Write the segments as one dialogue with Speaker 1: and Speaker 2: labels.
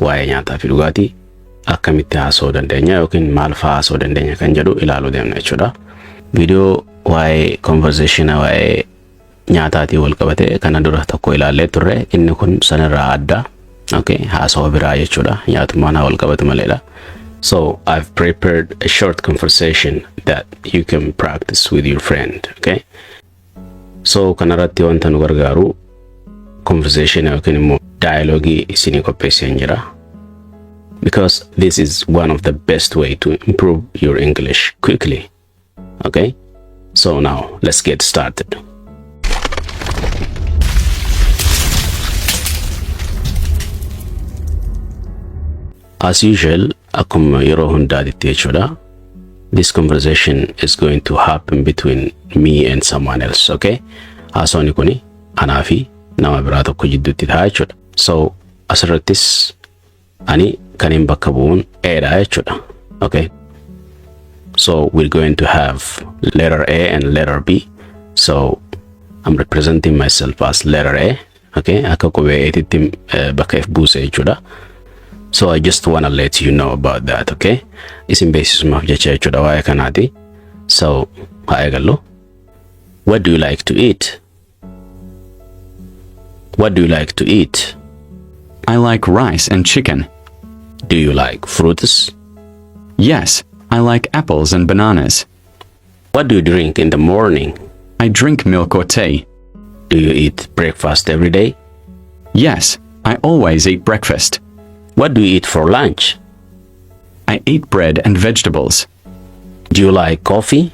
Speaker 1: waa'ee nyaataa fi dhugaatii akkamitti haasa'uu dandeenya yookiin maal fa'aa haasa'uu dandeenya kan jedhu ilaaluu deemna jechuudha. Viidiyoo waa'ee conversation waa'ee nyaataatii wal qabate kana dura tokko ilaallee turre, inni kun sanarraa adda. Okay, haasawaa biraa jechuudha. Nyaatummaan wal qabatu maleedha. So I've prepared a short conversation that you can practice with your friend. Okay, so kanarratti wanta nu gargaaru conversation yookiin immoo dialogue isinii qopheessee jira, because this is one of the best way to improve your English quickly. Okay, so now let's get started. As usual, akkuma yeroo hundaatitti jechuudha, this conversation is going to happen between me and someone else. Okay, haasawni kuni anaa fi nama biraa tokko jidduutti ta'a jechuudha. So asirrattis ani kaniin bakka bu'uun eedha jechuudha. Okay, so we're going to have letter A and letter B. So I'm representing myself as letter A. Okay, akka qubee eetitti bakka F buuse jechuudha. So I just want to let you know about that. Okay, isin beeksisumaaf jecha jechuudha waa'ee kanaati. So haa eegallu. What do you like to eat? What do you like to eat?
Speaker 2: I like rice and chicken.
Speaker 1: Do you like fruits?
Speaker 2: Yes, I like apples and bananas.
Speaker 1: What do you drink in the morning?
Speaker 2: I drink milk or tea.
Speaker 1: Do you eat breakfast every day?
Speaker 2: Yes, I always eat breakfast.
Speaker 1: What do you eat for lunch?
Speaker 2: I eat bread and vegetables.
Speaker 1: Do you like coffee?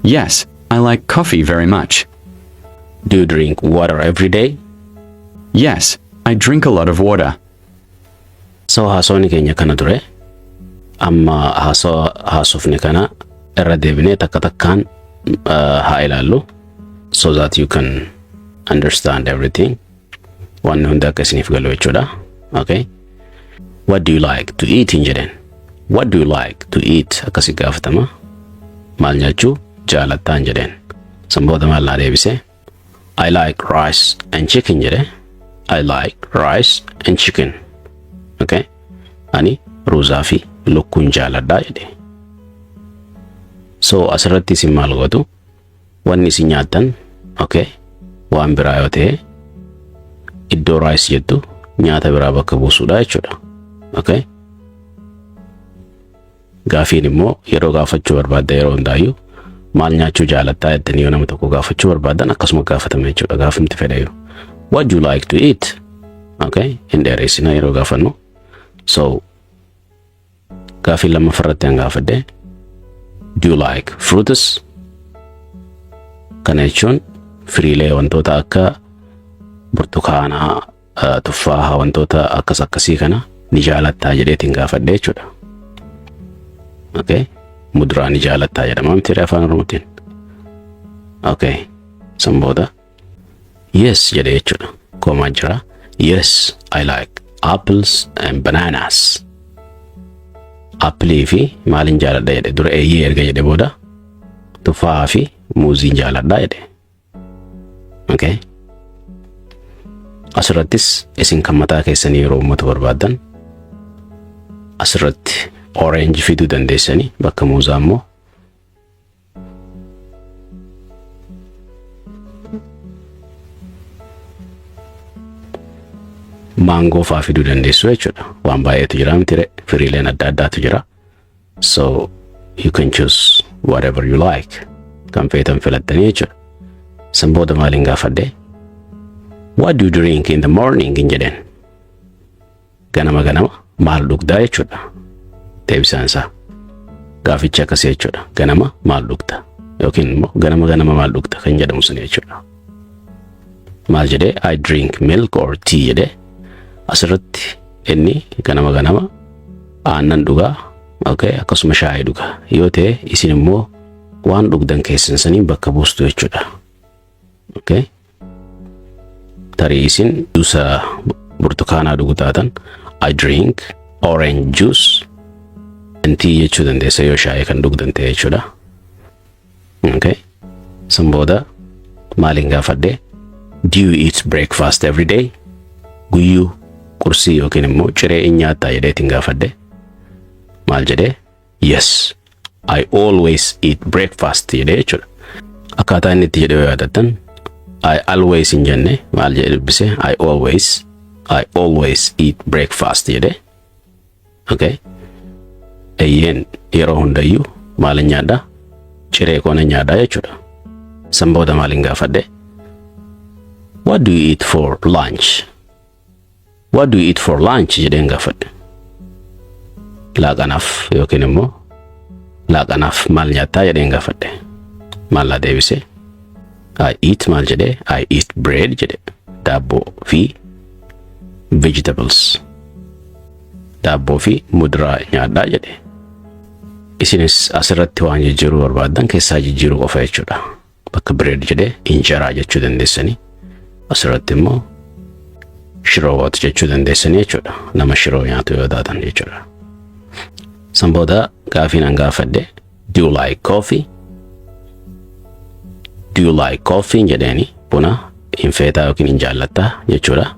Speaker 2: Yes, I like coffee very much.
Speaker 1: Do you drink water every day?
Speaker 2: Yes, I drink a lot of water.
Speaker 1: So haasawni keenya kana ture. Amma haasofni kana irra deebinee takka takkaan haa ilaallu, so that you can understand everything. Wanni hunda akka isiniif galu jechuudha. Okay, what do you like to eat in jedhen? What do you like to eat akkasi gaafatama. Maal nyaachuu jaalattaan jedhen. Sanboota maal naa deebise? I like rice and chicken jedhe. I like rice and chicken. Okay, ani ruuzaa fi lukkuun jaaladhaa jedhe. So asirratti isin maal gootu? Wanni isin nyaattan, okay, waan biraa yoo ta'e iddoo rice jettu nyaata biraa bakka buusuudha jechuudha. Okay, gaafiin immoo yeroo gaafachuu barbaadda yeroo hundaayyuu maal nyaachuu jaalattaa jettanii yoo nama tokko gaafachuu barbaadan akkasuma gaafatama jechuudha. Gaafimti fedhayyuu what do you like to eat? Okay, hin dheereessina yeroo gaafannu. So gaafii lammaffaarratti an gaafadhe, do you like fruits? Kana jechuun firiilee wantoota akka burtukaanaa, tuffaaha, wantoota akkas akkasii kana ni jaalattaa jedheetiin gaafadhe jechuudha. Okay, muduraa ni jaalattaa jedhama miti afaan Oromootiin. Okay, sanbooda yes jedhe jechuudha. Koomaa jira. Yes, I like apples and bananas. Appilii fi maalin jaaladha jedhe dura eeyyee erga jedhe booda tuffaaha fi muuziin jaaladha jedhe. Okay, asirrattis isin kan mataa keessanii yeroo uummata barbaadan asirratti orange fiduu dandeessanii bakka muuzaa immoo maangoo fa'aa fiduu dandeessu jechuudha. Waan baay'eetu jira miti firiileen adda addaatu jira. So you can choose whatever you like. Kan feetan filattanii jechuudha. Sanbooda maaliin gaafadhe? What do you drink in the morning in jedhen? Ganama maal dhugdaa jechuudha. Deebisaan isaa gaaficha akkasii jechuudha. Ganama maal dhugda yookiin immoo ganama maal dhugda kan jedhamu sun jechuudha. Maal jedhee? I drink milk or tea jedhee. Asirratti inni ganama aannan dhugaa. Okay, akkasuma shaayii dhugaa yoo ta'e isin immoo waan dhugdan keessan sanii bakka buustu jechuudha. Okay, tarii isin juusa burtukaanaa dhuguu taatan I drink orange juice and tea jechuu dandeessa yoo shaayii kan dhugdan ta'e jechuudha. Okay, sanbooda maaliin gaafadhe? Do you eat breakfast every day? Guyyuu qursii yookiin immoo ciree in nyaattaa jedheetiin gaafadhe maal jedhee yes I always eat breakfast jedhee jechuudha. Akkaataa inni itti jedhee yaadattan I always hin jenne maal jedhee dubbise I always eat breakfast jedhee. Okay. Eeyyeen yeroo hundayyuu maal nyaadhaa? Ciree koona nyaadhaa jechuudha. San booda maaliin gaafadhe? What do you eat for lunch? What do you eat for lunch jedheen gaafadhe. Laaqanaaf yookiin immoo laaqanaaf maal nyaattaa jedheen gaafadhe. Maal laa deebise? I eat maal jedhee? I eat bread jedhe. Daabboo fi vegetables. Daabboo fi muduraa nyaadhaa jedhe. Isinis asirratti waan jijjiiruu barbaadan keessaa jijjiiruu qofa jechuudha. Bakka bread jedhee injeraa jechuu dandeessanii. Asirratti immoo shiroo jechuu dandeessanii jechuudha. Nama shiroo nyaatu yoo taatan jechuudha. San booda gaafiin an gaafadhe do you like coffee? Do you like coffee jedheeni buna hin feetaa yookiin hin jaallattaa jechuudha.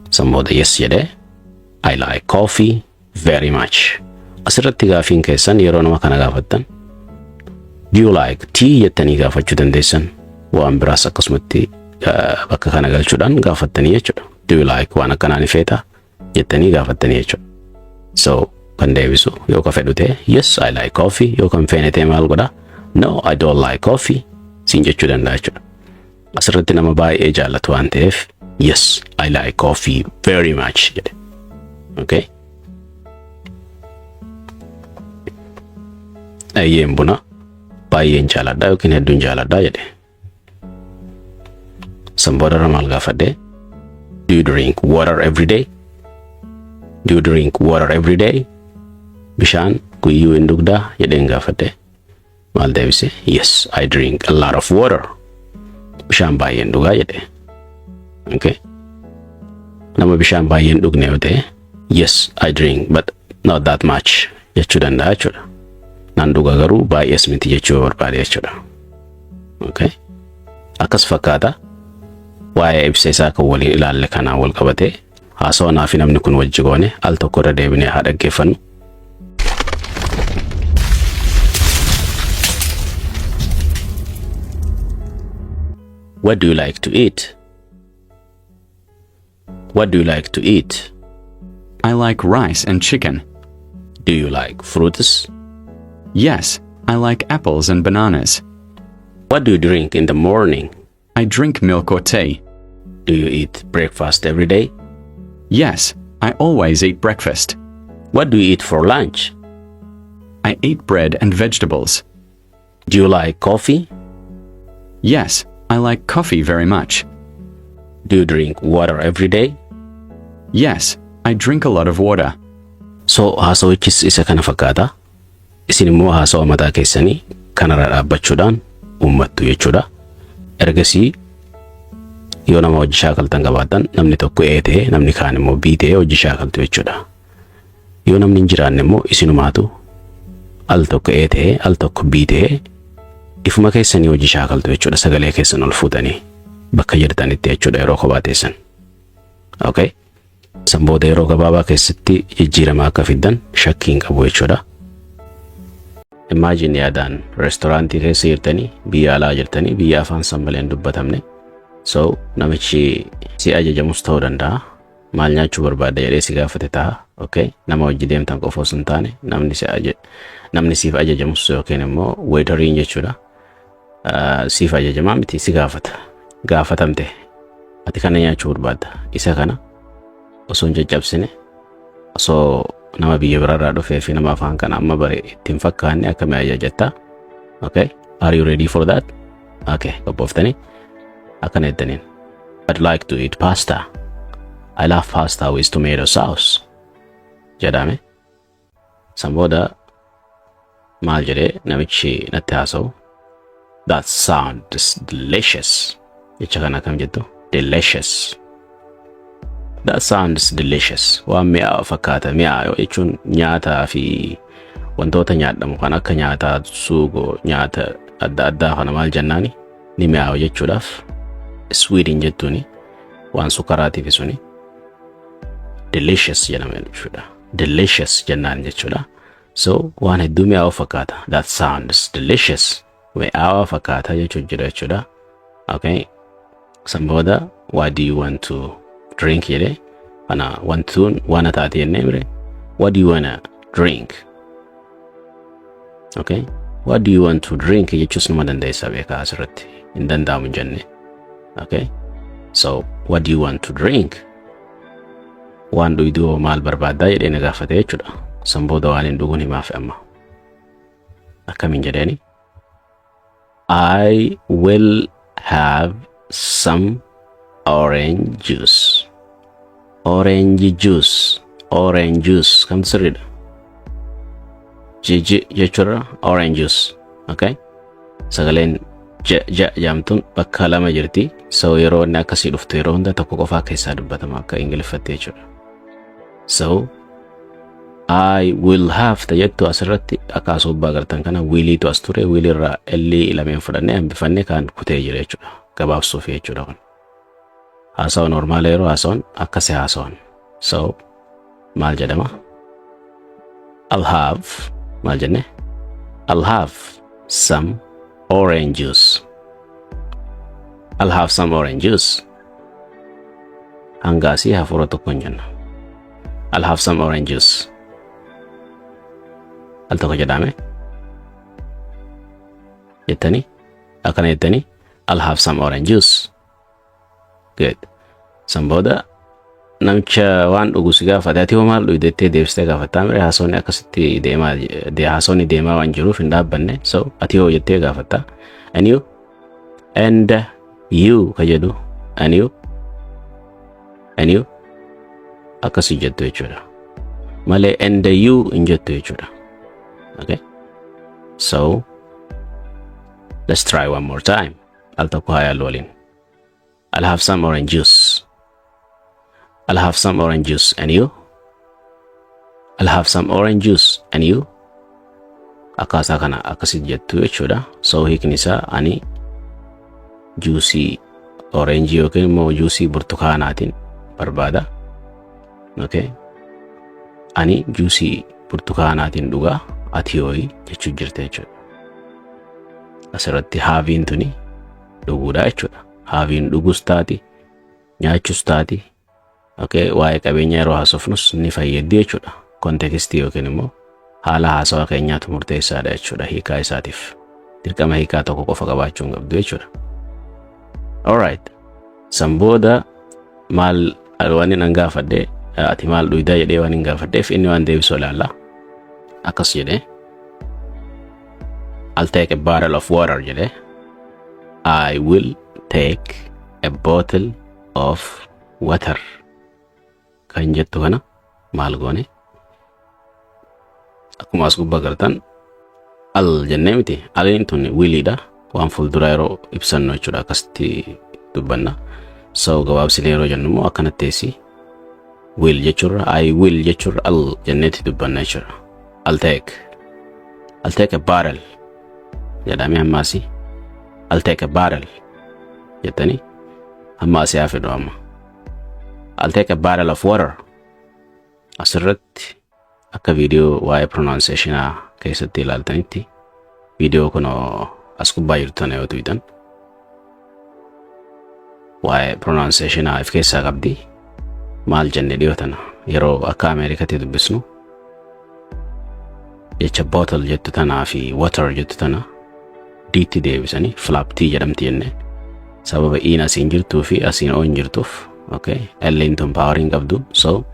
Speaker 1: San booda yes jedhee I like coffee very much. Asirratti gaafiin keessan yeroo nama kana gaafattan do you like tea jettanii gaafachuu dandeessan. Waan biraas akkasumatti bakka kana galchuudhaan gaafattanii jechuudha. Do you like waan akkanaa ni feetaa jettanii gaafattanii jechuudha. So kan deebisu yoo ka fedhu ta'e yes I like coffee yoo kan feene ta'e maal godhaa? No I don't like coffee siin jechuu danda'a jechuudha. Asirratti nama baay'ee jaallatu waan ta'eef yes I like coffee very much jedhe. Okay. Eeyyeen buna baay'een jaalladhaa yookiin hedduun jaalladhaa jedhe. San booda maal gaafadhe? Do you drink water every day? Do you drink water every day? Bishaan guyyuu hin dhugdaa jedheen gaafadhe. Maal deebise? Yes I drink a lot of water. Bishaan baay'een dhugaa jedhe. Okay. Nama bishaan baay'een dhugne yoo ta'e yes I drink but not that much jechuu danda'a jechuudha. Nan dhuga garuu baay'ees miti jechuu barbaade jechuudha. Okay. Akkas fakkaata waa'ee ibsa isaa kan waliin ilaalle kanaan wal qabatee haasawaa naa fi namni kun wajji goone al tokko irra deebinee haa dhaggeeffannu. What do you like to eat? What do you like to eat?
Speaker 2: I like rice and chicken.
Speaker 1: Do you like fruits?
Speaker 2: Yes, I like apples and bananas.
Speaker 1: What do you drink in the morning?
Speaker 2: I drink milk or tea.
Speaker 1: Do you eat breakfast every day?
Speaker 2: Yes, I always eat breakfast.
Speaker 1: What do you eat for lunch?
Speaker 2: I eat bread and vegetables.
Speaker 1: Do you like coffee?
Speaker 2: Yes, I like coffee very much.
Speaker 1: Do you drink water every day?
Speaker 2: Yes, I drink a lot of water.
Speaker 1: So haasawichis isa kana fakkaata. Isin immoo haasawa mataa keessanii kanarra dhaabbachuudhaan uummattu jechuudha. Ergasii yoo nama hojii shaakaltan qabaatan namni tokko A ta'e namni kaan immoo B ta'e hojii shaakaltu jechuudha. Yoo namni hin jiraanne immoo isinumaatu al tokko A ta'e al tokko B ta'e ifuma keessanii hojii shaakaltu jechuudha. Sagalee keessan ol fuutanii bakka jirtanitti jechuudha yeroo kophaa teessan. Okay. San booda yeroo gabaabaa keessatti jijjiirama akka fiddan shakkiin qabu jechuudha. Imagine yaadaan restorantii keessa jirtanii biyya alaa jirtanii biyya afaan san malee hin dubbatamne. So namichi si ajajamus ta'uu danda'a. Maal nyaachuu barbaadda jedhee si gaafate ta'a. Okay. Nama hojii deemtan qofa osoo hin taane namni siif ajajamus yookiin immoo waitariin jechuudha. Siif ajajamaa miti si gaafata. Gaafatamte ati kana nyaachuu barbaadda isa kana osoo hin caccabsine osoo nama biyya biraarraa dhufee fi nama afaan kana amma bare ittiin fakkaanne akkamiin ajajattaa. Okay. Are you ready for that? Okay. Qophooftanii akkana jettaniin. I'd like to eat pasta. I love pasta with tomato sauce. Jedhame. San booda maal jedhee namichi natti haasa'u. That sounds delicious. Jecha kana kam jettu? Delicious. That sounds delicious. Waan mi'aawa fakkaata. Mi'aawa jechuun nyaataa fi wantoota nyaadhamu kan akka nyaataa suugoo nyaata adda addaa kana maal jennaani ni mi'aawa jechuudhaaf sweetin jettuuni waan sukaraatiif suni delicious jedhama jechuudha. Delicious jennaan jechuudha. So waan hedduu mi'aawaa fakkaata. That sounds delicious. Mi'aawaa fakkaata jechuudha. Okay. San booda what do you want to drink jedhe kana wantuun waan taate jennee mire what do you wanna drink. Okay. What do you want to drink jechuus nama dandeessa beekaa asirratti hin danda'amu jenne. Okay. So what do you want to drink? Waan dhugduu maal barbaaddaa jedhee na gaafate jechuudha. San booda waan hin dhuguun himaaf amma. Akkamiin jedheeni? I will have some orange juice. Orange juice. Orange juice. Kamtu sirriidha? Jechuudha orange juice. Okay? Sagaleen jaamtuun bakka lama jirti. So yeroo inni akkasii dhuftu yeroo hunda tokko qofaa keessaa dubbatama akka Ingiliffatti jechuudha. So I will have tajettu asirratti akka asubbaa gartan kana williitu as ture willirraa illee lameen fudhannee hambifannee kan kutee jira jechuudha. Gabaabsuuf jechuudha kun. Haasawa normaala yeroo haasawan akkasii haasawan. So maal jedhama? I'll have maal jenne? I'll have some orange juice. I'll have some orange juice. Hanga asii hafuura tokko hin jenna. I'll have some orange juice. Al tokko jedhame? Jettanii? Akkana jettanii? I'll have some orange juice. Good. San booda namicha waan dhugu si gaafate ati hoo maal dhugdettee deebistee gaafattaa mire haasawni akkasitti haasawni deemaa waan jiruuf hin dhaabbanne. So ati hoo jettee gaafattaa. And you? And you ka jedhu. And you? And you? Akkasii jettu jechuudha. Malee and you hin jettu jechuudha. Okay? So let's try one more time. Al tokko haa yaallu waliin. I'll have some orange juice. I'll have some orange juice. And you? I'll have some orange juice. And you? Akkaataa kana akkasii jettu jechuudha. So hiikni isaa ani juusii orange yookiin immoo juusii burtukaanaatiin barbaada. Okay? Ani juusii burtukaanaatiin dhugaa ati hooyi jechuu jirte jechuudha. Asirratti haaviin tuni dhuguudha jechuudha. Haaviin dhugus taati, nyaachus taati. Okay? Waa'ee qabeenya yeroo haasofnus ni fayyaddi jechuudha. Kontekstii yookiin immoo haala haasawaa keenyaatu murteessaadha jechuudha hiikaa isaatiif. Dirqama hiikaa tokko qofa qabaachuu hin qabdu jechuudha. Alright. San booda maal waan hin gaafadhe ati maal dhugdaa jedhee waan hin gaafadheef inni waan deebisoo ilaalla. Akkas jedhee I'll take a bottle of water jedhee I will take a bottle of water. Kan jettu kana maal goone? Akkuma as gubbaa gartan al jennee miti. Aliin tun williidha. Waan fuuldura yeroo ibsannu jechuudha akkasitti dubbanna. So gabaabsinee yeroo jennu immoo akkanatti teessi. Will jechuudha I will jechuudha al jenneetti dubbanna jechuudha. I'll take a bottle jedhamee ammaasi. I'll take a bottle jettanii ammaasi haa fedhu amma. I'll take a bottle of water. Asirratti akka viidiyoo waa'ee pronunciation keessatti ilaaltanitti viidiyoo kun as gubbaa jirtan yoo tuqxan waa'ee pronunciation if keessaa qabdi. Maal jenne dhiyootan yeroo akka Ameerikaatti dubbisnu jecha bottle jettu tanaa fi water jettu tana diitti deebisanii flaptii jedhamti jenne sababa iin asiin jirtuu fi asiin oon jirtuuf. Okay? Elleen tun poweriin qabdu. So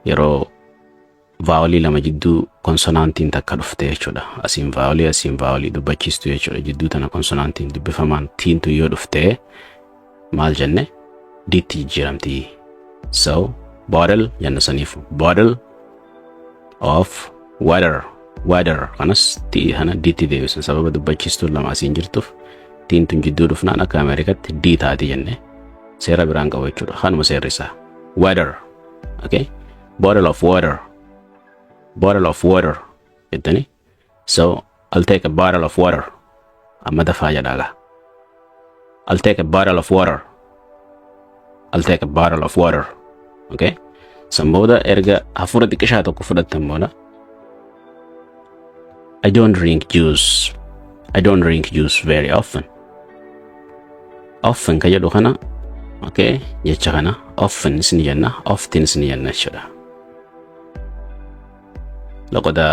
Speaker 1: yeroo vaawolii lama jidduu konsonantiin takka dhufte jechuudha. Asiin vaawolii dubbachiistu jechuudha. Jidduu tana konsonantiin dubbifamaan tiintu yoo dhufte maal jenne diitti jijjiiramti. So bottle jenna saniif bottle of water. Water kanas tii hana diitti deebisan sababa dubbachiistuun lama asiin jirtuuf tiintun jidduu dhufnaan akka Ameerikaatti dii taati jenne seera biraan qabu jechuudha. Kanuma seerri isaa water. Okay? Bottle of water. Bottle of water jettanii. So I'll take a bottle of water. Amma dafaa jedhaaga. I'll take a bottle of water. I'll take a bottle of water. Okay? Sambooda erga hafuura xiqqishaa tokko fudhattan booda I don't drink juice. I don't drink juice very often. Often ka jedhu kana okay jecha kana often isin jenna often isin jenna jechuudha. Loqoda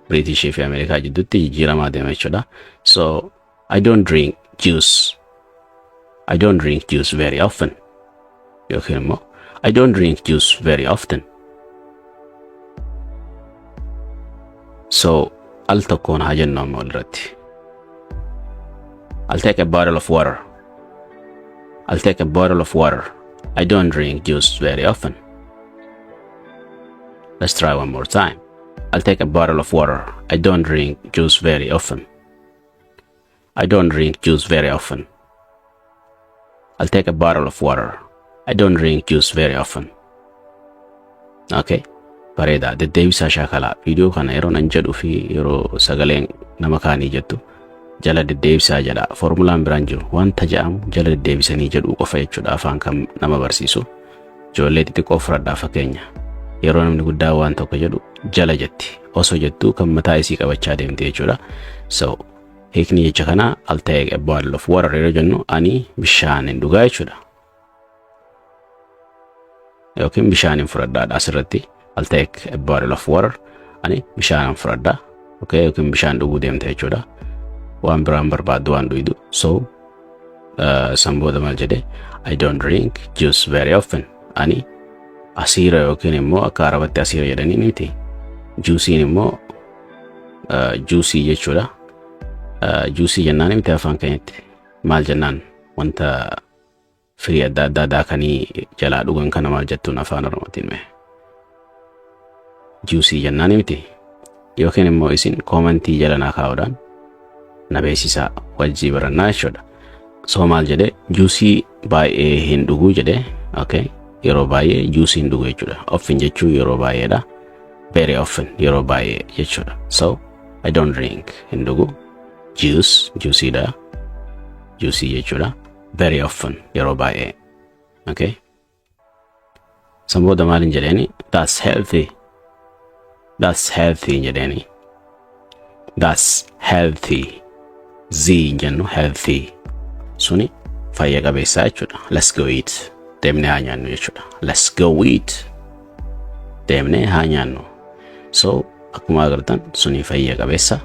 Speaker 1: British fi America jidduutti jijjiiramaa deema jechuudha. So I don't drink juice. I don't drink juice very often. Yookiin immoo I don't drink juice very often. So al tokkoon haa jennu amma walirratti. I'll take a bottle of water. I'll take a bottle of water. I don't drink juice very often. Let's try one more time. I'll take a bottle of water. I don't drink juice very often. I don't drink juice very often. I'll take a bottle of water. I don't drink juice very often. Okay. Bareeda. Deddeebisaa shaakalaa. Viidiyoo kana yeroo nan jedhu fi yeroo sagaleen nama kaanii jettu jala deddeebisaa jedha. Formulaan biraan jiru wanta jedhamu jala deddeebisanii jedhu qofa jechuudha. Afaan kan nama barsiisu. Ijoollee xixiqqoo fudhadhaa fakkeenya. Yeroo namni guddaa waan tokko jedhu jala jetti. Osoo jettu kan mataa isii qabachaa deemte jechuudha. So hiikni jecha kana I'll take a bottle of water yeroo jennu ani bishaan hin dhugaa jechuudha. Yookiin bishaan hin fudhadhaadha asirratti. I'll take a bottle of water. Ani bishaan hin fudhadhaa. Okay, yookiin bishaan dhuguu deemte jechuudha. Waan biraan barbaaddu waan dhuyidu. So sambooda maal jedhe I don't drink juice very often. Ani asiira yookiin immoo akka arabatti asiira jedhanii miti. Juusiin immoo juusii jechuudha. Juusii jennaan miti afaan keenyatti. Maal jennaan wanta firii adda addaa daakanii jalaa dhugan kana maal jettuun afaan Oromootiin mee. Juusii jennaan miti. Yookiin immoo isin koomentii jala naa kaa'uudhaan na beeksisaa wajjii barannaa jechuudha. So maal jedhe juusii baay'ee hin dhuguu jedhe. Okay. Yeroo baay'ee juusii hin dhuguu jechuudha. Often jechuu yeroo baay'eedha. Very often yeroo baay'ee jechuudha. So I don't drink hin dhugu. Juice juusiidha. Juusii jechuudha. Very often yeroo baay'ee. Okay. Sambooda maalin jedheeni that's healthy. That's healthy jedheeni. That's healthy. Z jennu healthy. Suni fayya qabeessa jechuudha. Let's go eat. Deemnee haa nyaannu jechuudha. Let's go eat. Deemnee haa nyaannu. So akkuma agartan suni fayya qabeessa.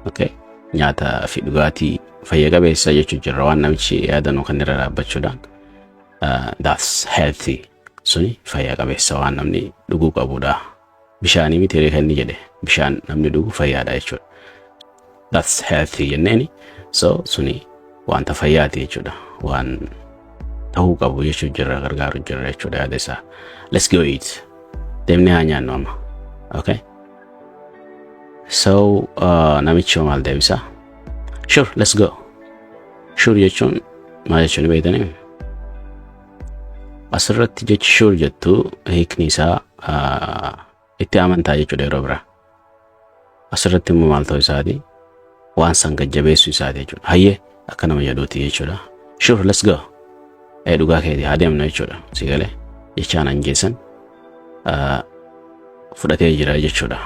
Speaker 1: Okay. Nyaata fi dhugaatii fayya qabeessa jechuun jirra waan namichi yaadanu kan irra dhaabbachuudhaan. That's healthy. Suni fayya qabeessa waan namni dhuguu qabudha. Bishaanii miti kan inni jedhe. Bishaan namni dhugu fayyaadha jechuudha. That's healthy jenneeni. So suni wanta fayyaati jechuudha. Waan ta'uu qabu jechuun jirra gargaaru jirra jechuudha yaada isaa. Let's go eat. Deemnee haa nyaannu amma. Okay. So namichi maal deebisa? Sure, let's go. Sure jechuun maal jechuun beektanii? Asirratti jechi sure jettu hiikni isaa itti amantaa jechuudha yeroo biraa. Asirratti immoo maal ta'uu isaati? Waan san gajjabeessu isaati jechuudha. Hayyee akka nama jedhuuti jechuudha. Sure, let's go. Dhugaa keetii haa deemnu jechuudha. Si galee jechaan anjeessan fudhatee jira jechuudha.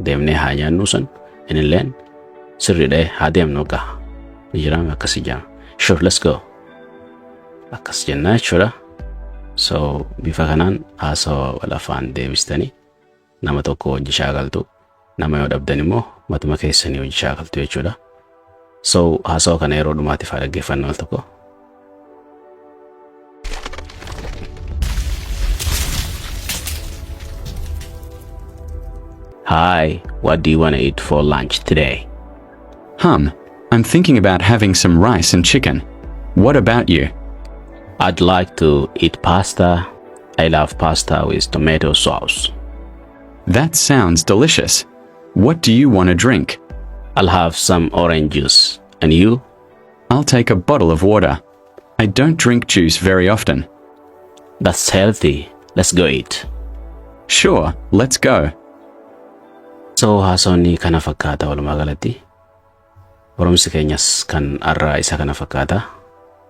Speaker 1: Deemnee haa nyaannu san inilleen sirriidhee haa deemnu gaa. Ni jiraame akkasii jira. Sure, let's go. Akkas jennaa jechuudha. So bifa kanaan haasawaa wal afaan deebistanii nama tokko hojii shaakaltu. Nama yoo dhabdan immoo matuma keessanii hojii shaakaltu jechuudha. So haasawaa kana yeroo dhumaatiif haa dhaggeeffannu al tokko. Hi, what do you want to eat for lunch today?
Speaker 2: I'm thinking about having some rice and chicken. What about you?
Speaker 1: I'd like to eat pasta. I love pasta with tomato sauce.
Speaker 2: That sounds delicious. What do you want to drink?
Speaker 1: I'll have some orange juice. And you?
Speaker 2: I'll take a bottle of water. I don't drink juice very often.
Speaker 1: That's healthy. Let's go eat.
Speaker 2: Sure, let's go.
Speaker 1: So haasawni kana fakkaata walumaa galatti. Barumsi keenyas kan arraa isa kana fakkaata.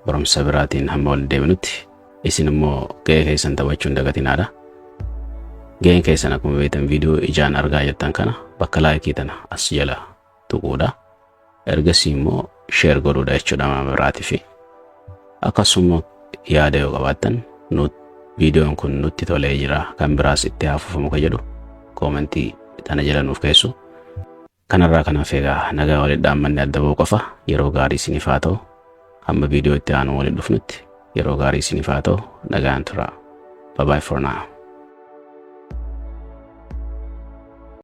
Speaker 1: Barumsa biraatiin hamma wal deebinutti isin immoo ga'ee keessan taphachuun dagatinaadha. Ga'een keessan akkuma beektan viidiyoo ijaan argaa jirtan kana bakka laayikii tana as jala tuquudha. Ergasii immoo sheer godhuudha jechuudha nama biraatii fi akkasuma yaada yoo qabaattan viidiyoon kun nutti tolee jira kan biraas itti haafufamu ka jedhu koomentii tana jala nuuf keessu. Kanarraa kanaaf egaa nagaa walitti dhaammanne adda ba'uu qofa. Yeroo gaarii isiniif haa ta'u. Hamma viidiyoo itti aanu walitti dhufnutti yeroo gaarii isiniif haa ta'u. Nagaan tura. Bye bye for now.